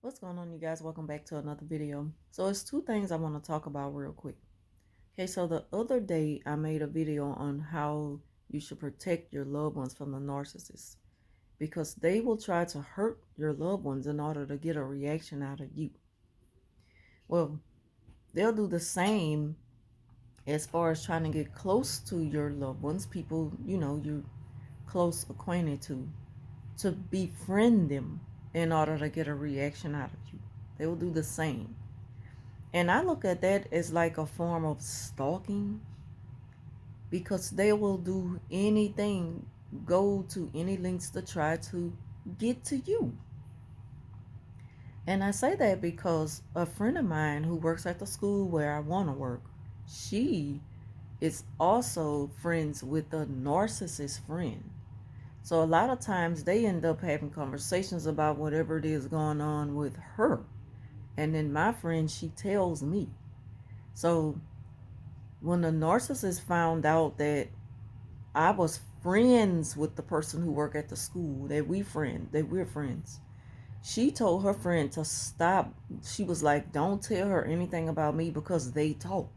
What's going on, you guys? Welcome back to another video. So it's two things I want to talk about real quick. Okay, so the other day I made a video on how you should protect your loved ones from the narcissists because they will try to hurt your loved ones in order to get a reaction out of you. Well, they'll do the same as far as trying to get close to your loved ones, people, you're close acquainted to befriend them in order to get a reaction out of you. They will do the same. And I look at that as like a form of stalking because they will do anything, go to any lengths to try to get to you. And I say that because a friend of mine who works at the school where I want to work, she is also friends with a narcissist friend. So a lot of times they end up having conversations about whatever it is going on with her. And then my friend, she tells me. So when the narcissist found out that I was friends with the person who worked at the school, that we're friends, she told her friend to stop. She was like, don't tell her anything about me because they talk.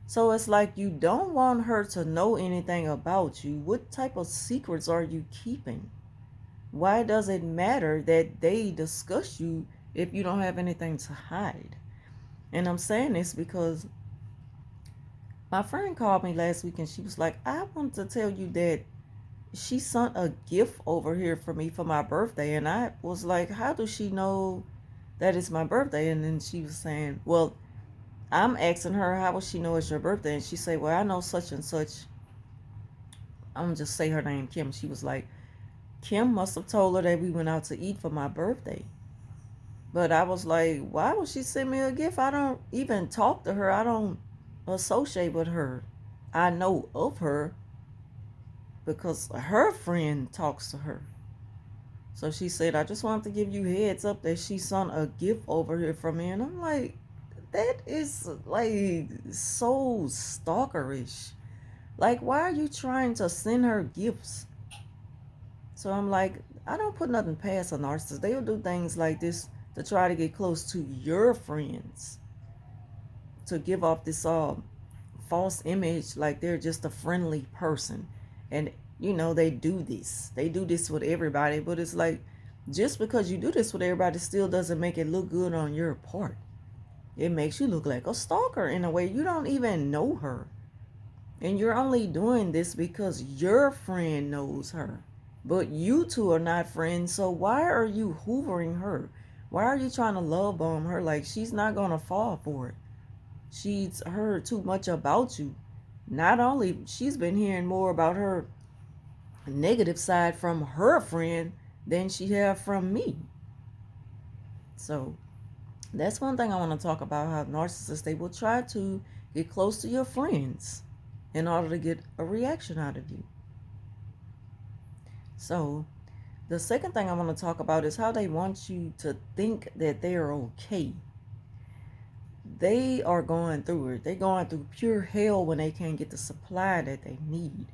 So it's like you don't want her to know anything about you. What type of secrets are you keeping? Why does it matter that they discuss you if you don't have anything to hide? And I'm saying this because my friend called me last week and she was like, I want to tell you that she sent a gift over here for me for my birthday. And I was like, how does she know that it's my birthday? And then she was saying, well, I'm asking her, how will she know it's your birthday? And she said, well, I know such and such. I'm going to just say her name, Kim. She was like, Kim must have told her that we went out to eat for my birthday. But I was like, why would she send me a gift? I don't even talk to her. I don't associate with her. I know of her because her friend talks to her. So she said, I just wanted to give you heads up that she sent a gift over here from me. And I'm like, that is like so stalkerish. Like, why are you trying to send her gifts? So I'm like, I don't put nothing past a narcissist. They'll do things like this to try to get close to your friends, to give off this false image like they're just a friendly person. And they do this. They do this with everybody, but it's like just because you do this with everybody still doesn't make it look good on your part. It makes you look like a stalker in a way. You don't even know her. And you're only doing this because your friend knows her. But you two are not friends, so why are you hoovering her? Why are you trying to love bomb her? Like, she's not going to fall for it. She's heard too much about you. Not only she's been hearing more about her negative side from her friend than she have from me. So that's one thing I want to talk about, how narcissists, they will try to get close to your friends in order to get a reaction out of you. So the second thing I want to talk about is how they want you to think that they're okay. They are going through it. They're going through pure hell when they can't get the supply that they need,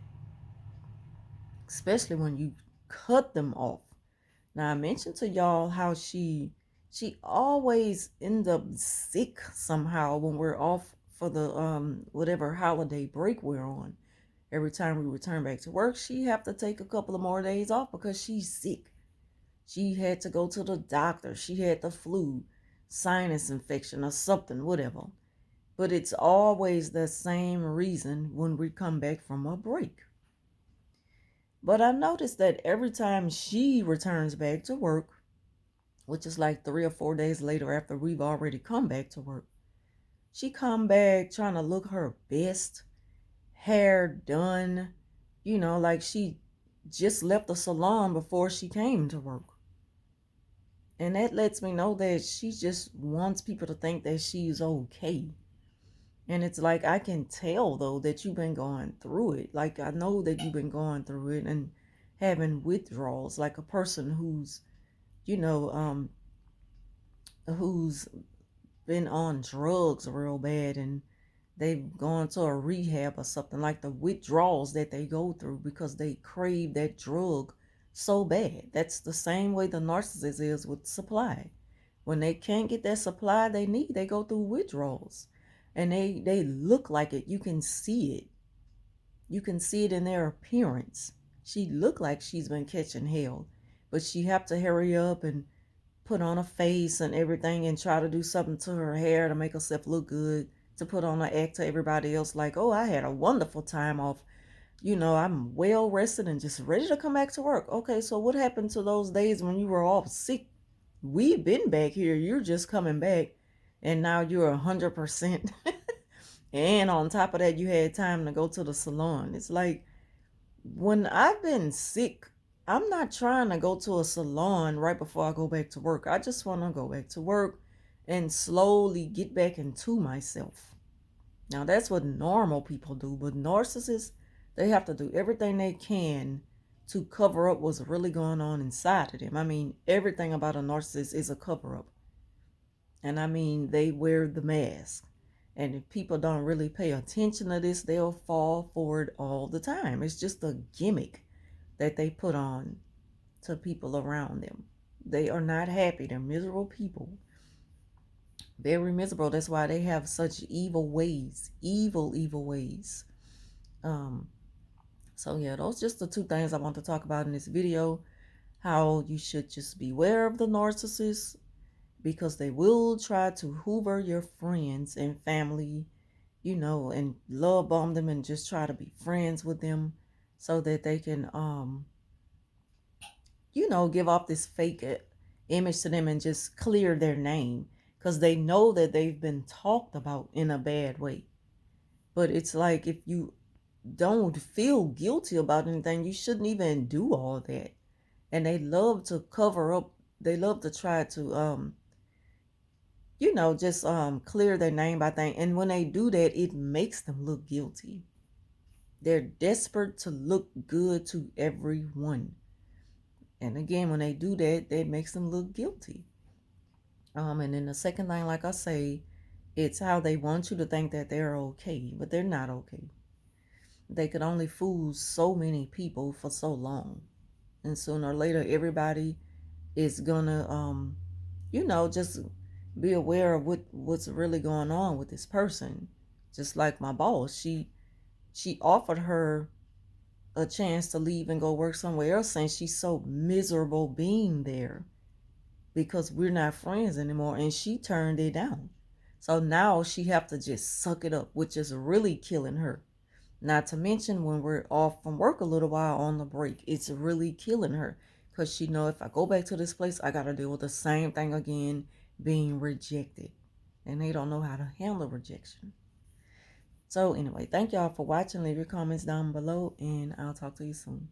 especially when you cut them off. Now, I mentioned to y'all how she always ends up sick somehow when we're off for the whatever holiday break we're on. Every time we return back to work, she have to take a couple of more days off because she's sick. She had to go to the doctor. She had the flu, sinus infection or something, whatever. But it's always the same reason when we come back from a break. But I noticed that every time she returns back to work, which is like 3 or 4 days later after we've already come back to work, she come back trying to look her best, hair done, like she just left the salon before she came to work. And that lets me know that she just wants people to think that she's okay. And it's like, I can tell though that you've been going through it. Like, I know that you've been going through it and having withdrawals, like a person who's, you know, who's been on drugs real bad and they've gone to a rehab or something, like the withdrawals that they go through because they crave that drug so bad. That's the same way the narcissist is with supply. When they can't get that supply they need, they go through withdrawals. And they look like it. You can see it. You can see it in their appearance. She looked like she's been catching hell, but she have to hurry up and put on a face and everything and try to do something to her hair to make herself look good, to put on an act to everybody else like, oh, I had a wonderful time off. I'm well rested and just ready to come back to work. Okay, so what happened to those days when you were all sick? We've been back here. You're just coming back, and now you're 100%. And on top of that, you had time to go to the salon. It's like when I've been sick, I'm not trying to go to a salon right before I go back to work. I just want to go back to work and slowly get back into myself. Now, that's what normal people do, but narcissists, they have to do everything they can to cover up what's really going on inside of them. I mean, everything about a narcissist is a cover up. And I mean, they wear the mask. And if people don't really pay attention to this, they'll fall for it all the time. It's just a gimmick that they put on to people around them. They are not happy. They're miserable people. Very miserable. That's why they have such evil ways. Evil ways. Um, so yeah, those just the two things I want to talk about in this video. How you should just beware of the narcissists, because they will try to hoover your friends and family, and love bomb them and just try to be friends with them so that they can, give off this fake image to them and just clear their name because they know that they've been talked about in a bad way. But it's like if you don't feel guilty about anything, you shouldn't even do all that. And they love to cover up. They love to try to just clear their name by thing. And when they do that, it makes them look guilty. They're desperate to look good to everyone. And again, when they do that, that makes them look guilty. And then the second thing, like I say, it's how they want you to think that they're okay, but they're not okay. They could only fool so many people for so long. And sooner or later, everybody is gonna, just be aware of what's really going on with this person. Just like my boss, she offered her a chance to leave and go work somewhere else, and she's so miserable being there because we're not friends anymore, and she turned it down. So now she have to just suck it up, which is really killing her. Not to mention when we're off from work a little while on the break, it's really killing her because she know if I go back to this place, I got to deal with the same thing again, being rejected. And they don't know how to handle rejection. So anyway, thank y'all for watching. Leave your comments down below and I'll talk to you soon.